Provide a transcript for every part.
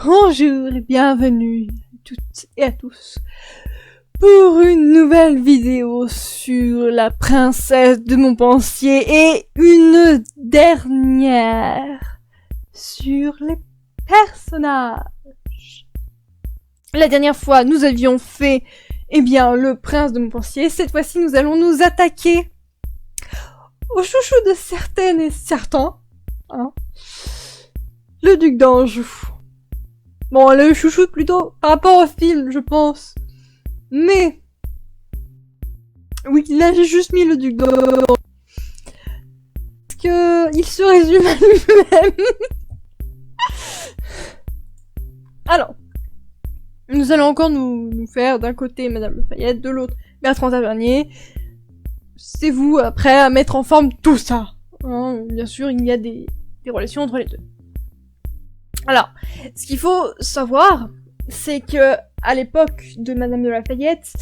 Bonjour et bienvenue à toutes et à tous pour une nouvelle vidéo sur la princesse de Montpensier et une dernière sur les personnages. La dernière fois, nous avions fait, le prince de Montpensier. Cette fois-ci, nous allons nous attaquer au chouchou de certaines et certains, hein, le duc d'Anjou. Bon, le chouchou plutôt par rapport au film, je pense. Mais oui, là j'ai juste mis le duc d'Anjou. Parce que il se résume à lui-même. Alors, nous allons encore nous faire d'un côté Madame Lafayette, de l'autre Bertrand Tavernier. C'est vous après à mettre en forme tout ça. Hein, bien sûr, il y a des relations entre les deux. Alors, ce qu'il faut savoir, c'est que à l'époque de Madame de Lafayette,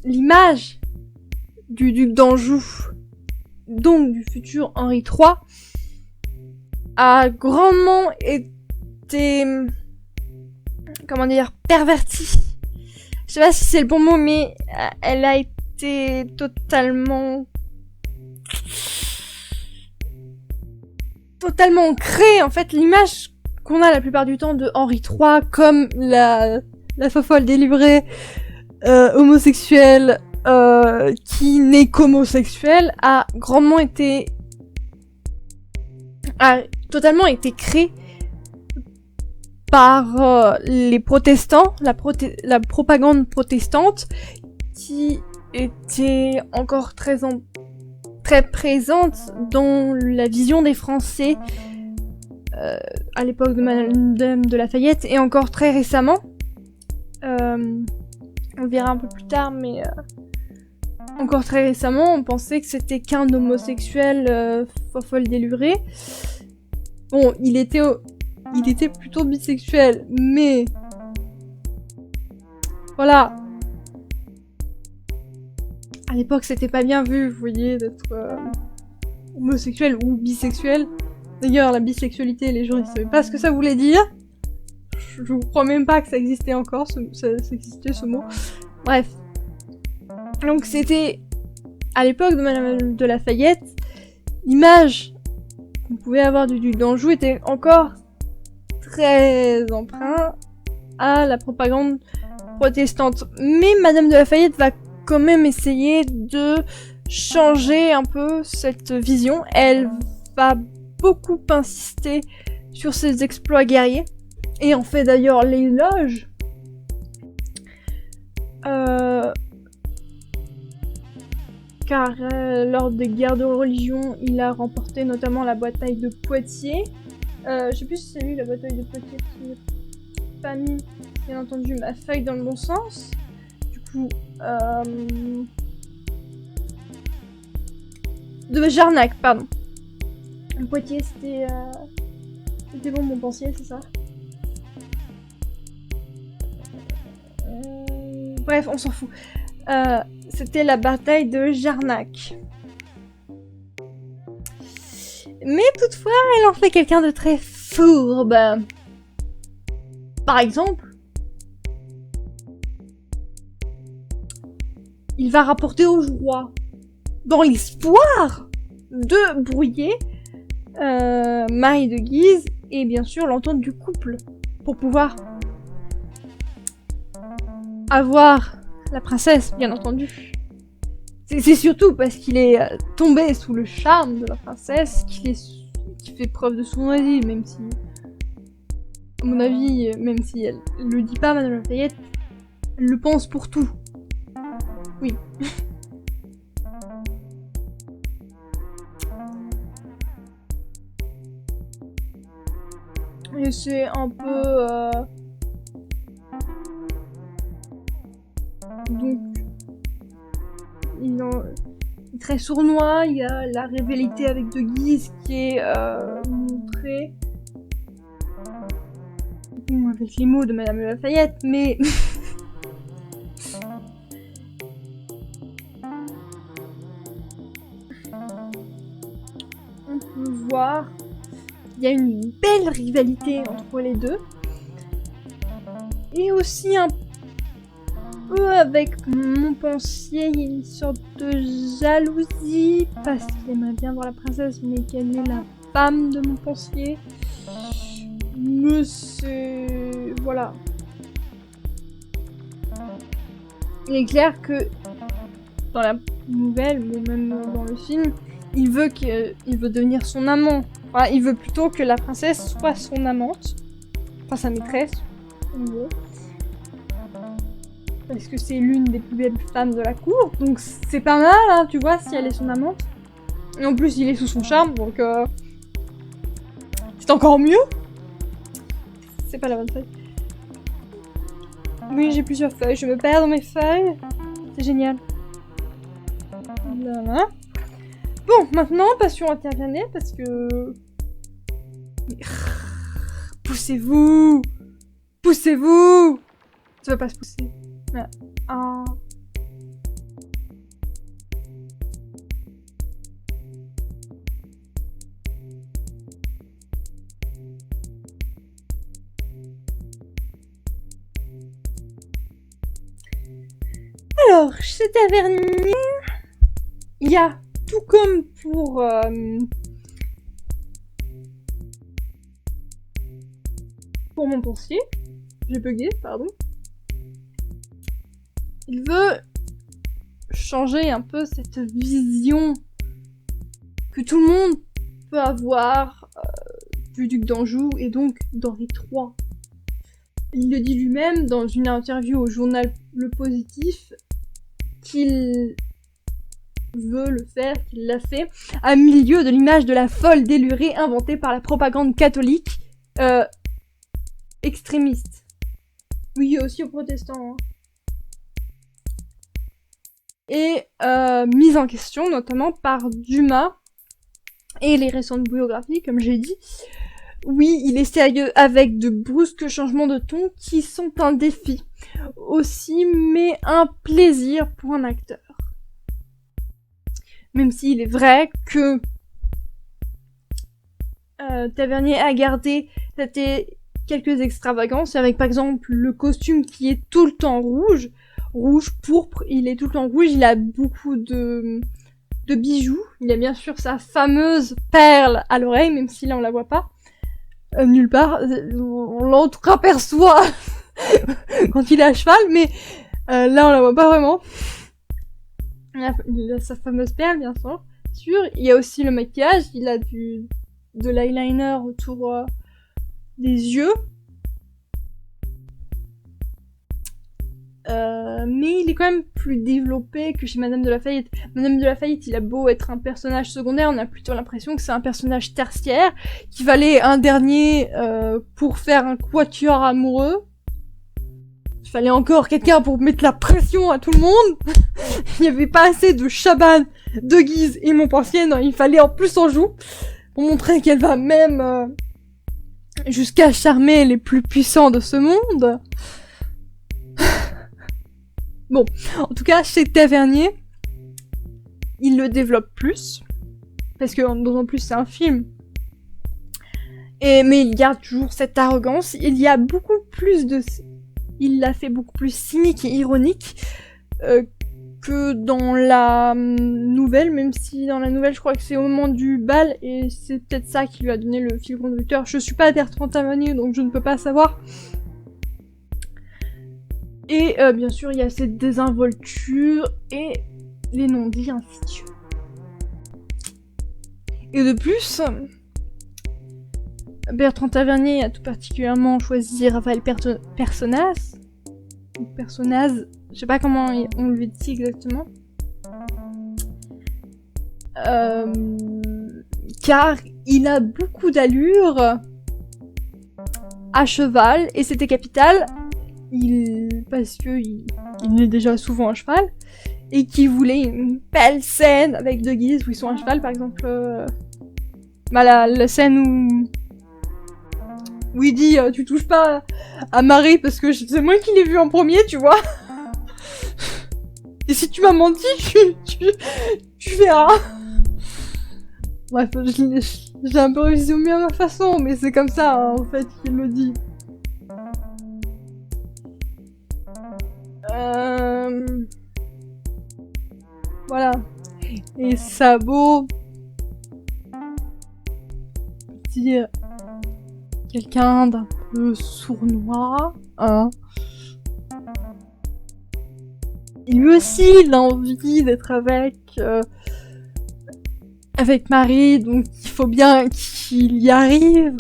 l'image du duc d'Anjou, donc du futur Henri III, a grandement été, pervertie. Je sais pas si c'est le bon mot, mais elle a été totalement créée. En fait, l'image qu'on a la plupart du temps de Henri III comme la fofolle délivrée homosexuelle qui n'est qu'homosexuelle a totalement été créée par les protestants, la propagande protestante qui était encore très présente dans la vision des Français à l'époque de Madame de Lafayette et encore très récemment. On verra un peu plus tard, mais encore très récemment, on pensait que c'était qu'un homosexuel fofolle déluré. Bon, il était plutôt bisexuel, mais voilà. À l'époque, c'était pas bien vu, vous voyez, d'être homosexuel ou bisexuel. D'ailleurs, la bisexualité, les gens ils savaient pas ce que ça voulait dire. Je vous crois même pas que ça existait encore, ça existait ce mot. Bref. Donc c'était, à l'époque de Madame de Lafayette, l'image qu'on pouvait avoir du duc d'Anjou était encore très emprunt à la propagande protestante. Mais Madame de Lafayette va quand même essayer de changer un peu cette vision. Elle va beaucoup insister sur ses exploits guerriers et en fait d'ailleurs l'éloge car lors des guerres de religion il a remporté notamment la bataille de Poitiers. Je sais plus si c'est lui la bataille de Poitiers, parce que j'ai pas mis bien entendu ma feuille dans le bon sens. Du coup de Jarnac, pardon. Poitiers, c'était bon, Montpensier, c'est ça. Bref, on s'en fout. C'était la bataille de Jarnac. Mais toutefois, elle en fait quelqu'un de très fourbe. Par exemple, il va rapporter au roi, dans l'espoir de brouiller Marie de Guise et bien sûr l'entente du couple pour pouvoir avoir la princesse, bien entendu. C'est surtout parce qu'il est tombé sous le charme de la princesse qu'il fait preuve de sournoiserie, même si, à mon avis, même si elle le dit pas, Madame Lafayette, elle le pense pour tout. Oui. Et c'est un peu donc il est très sournois. Il y a la rivalité avec De Guise qui est montrée avec les mots de Madame Lafayette, mais on peut voir il y a une belle rivalité entre les deux. Et aussi un peu avec Montpensier, il y a une sorte de jalousie parce qu'il aimerait bien voir la princesse, mais qu'elle est la femme de Montpensier. Mais c'est... voilà. Il est clair que dans la nouvelle, mais même dans le film, il veut devenir son amant. Enfin, il veut plutôt que la princesse soit son amante. Enfin, sa maîtresse, en gros. Parce que c'est l'une des plus belles femmes de la cour. Donc c'est pas mal, hein, tu vois, si elle est son amante. Et en plus, il est sous son charme, donc... c'est encore mieux. C'est pas la bonne feuille. Oui, j'ai plusieurs feuilles. Je me perds dans mes feuilles. C'est génial. Voilà. Bon, maintenant, passion intervenir parce que... Poussez-vous! Poussez-vous! Ça va pas se pousser. Ah. Ah. Alors, chez Tavernier, il y a tout comme pour Montpensier, j'ai bugué, pardon. Il veut changer un peu cette vision que tout le monde peut avoir du duc d'Anjou et donc d'Henri III. Il le dit lui-même dans une interview au journal Le Positif qu'il veut le faire, qu'il l'a fait, à milieu de l'image de la folle délurée inventée par la propagande catholique extrémiste. Oui, aussi aux protestants. Hein. Et mise en question notamment par Dumas et les récentes biographies, comme j'ai dit. Oui, il est sérieux avec de brusques changements de ton qui sont un défi aussi, mais un plaisir pour un acteur. Même s'il est vrai que Tavernier a gardé quelques extravagances, avec par exemple le costume qui est tout le temps rouge, pourpre, il est tout le temps rouge, il a beaucoup de bijoux, il a bien sûr sa fameuse perle à l'oreille, même si là on la voit pas. Nulle part, on l'entreaperçoit quand il est à cheval, mais là on la voit pas vraiment. Il a sa fameuse perle, bien sûr. Il y a aussi le maquillage, il a de l'eyeliner autour des yeux. Mais il est quand même plus développé que chez Madame de Lafayette. Madame de Lafayette, il a beau être un personnage secondaire, on a plutôt l'impression que c'est un personnage tertiaire, qui valait un dernier pour faire un quatuor amoureux. Il fallait encore quelqu'un pour mettre la pression à tout le monde. Il n'y avait pas assez de Chabannes, de Guise et Montpensier, non, il fallait en plus Anjou, pour montrer qu'elle va même jusqu'à charmer les plus puissants de ce monde. Bon, en tout cas, chez Tavernier, il le développe plus, parce que en plus c'est un film. Mais il garde toujours cette arrogance. Il y a beaucoup plus il l'a fait beaucoup plus cynique et ironique que dans la nouvelle, même si dans la nouvelle, je crois que c'est au moment du bal, et c'est peut-être ça qui lui a donné le fil conducteur. Je suis pas Bertrand Tavernier, donc je ne peux pas savoir. Et bien sûr, il y a cette désinvolture et les non-dits insidieux. Et de plus, Bertrand Tavernier a tout particulièrement choisi Raphaël Personnaz. Personnaz, je sais pas comment on lui dit exactement. Car il a beaucoup d'allure à cheval, et c'était capital. Parce que il est déjà souvent à cheval, et qui voulait une belle scène avec De Guise où ils sont à cheval, par exemple la scène où il dit tu touches pas à Marie parce que c'est moi qui l'ai vu en premier, tu vois. Et si tu m'as menti, tu verras. Bref, j'ai un peu résumé à ma façon, mais c'est comme ça, hein, en fait, qu'il le dit. Voilà. Et Sabo... dire... quelqu'un d'un peu sournois, hein. Et lui aussi, il a envie d'être avec Marie, donc il faut bien qu'il y arrive.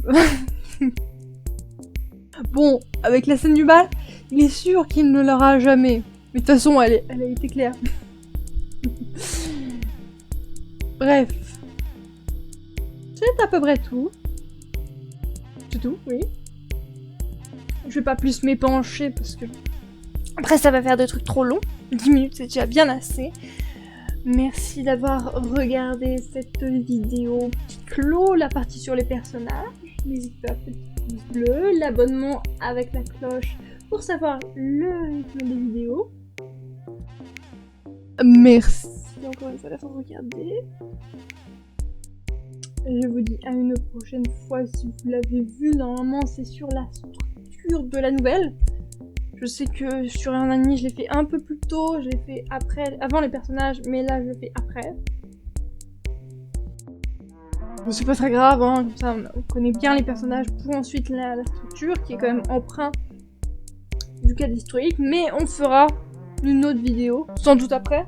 Bon, avec la scène du bal, il est sûr qu'il ne l'aura jamais. Mais de toute façon, elle a été claire. Bref. C'est à peu près tout. C'est tout, oui. Je vais pas plus m'épancher parce que... après, ça va faire des trucs trop longs. 10 minutes, c'est déjà bien assez. Merci d'avoir regardé cette vidéo qui clôt la partie sur les personnages. N'hésite pas à faire petit pouce bleu, l'abonnement avec la cloche pour savoir le rythme des vidéos. Merci encore une fois d'avoir regardé. Je vous dis à une prochaine fois si vous l'avez vu. Normalement, c'est sur la structure de la nouvelle. Je sais que sur un anime, je l'ai fait un peu plus tôt, je l'ai fait avant les personnages, mais là, je le fais après. Bon, c'est pas très grave, hein, comme ça, on connaît bien les personnages pour ensuite la structure, qui est quand même emprunt du cadre historique, mais on fera une autre vidéo, sans doute après.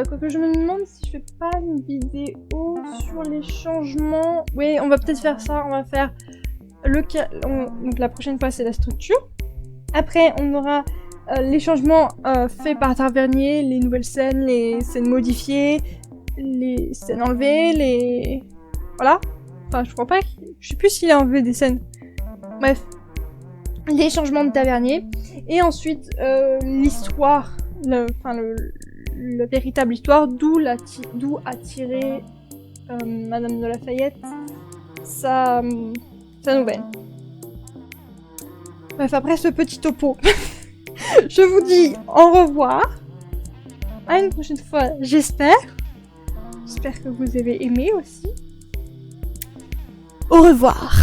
Quoique je me demande si je fais pas une vidéo sur les changements. Oui, on va peut-être faire ça. On va faire donc la prochaine fois c'est la structure. Après on aura les changements faits par Tavernier, les nouvelles scènes, les scènes modifiées, les scènes enlevées, voilà. Enfin je crois pas. Je sais plus s'il a enlevé des scènes. Bref, les changements de Tavernier et ensuite l'histoire, la véritable histoire, d'où a tiré Madame de Lafayette sa nouvelle. Bref, après ce petit topo, je vous dis au revoir. À une prochaine fois, j'espère. J'espère que vous avez aimé aussi. Au revoir.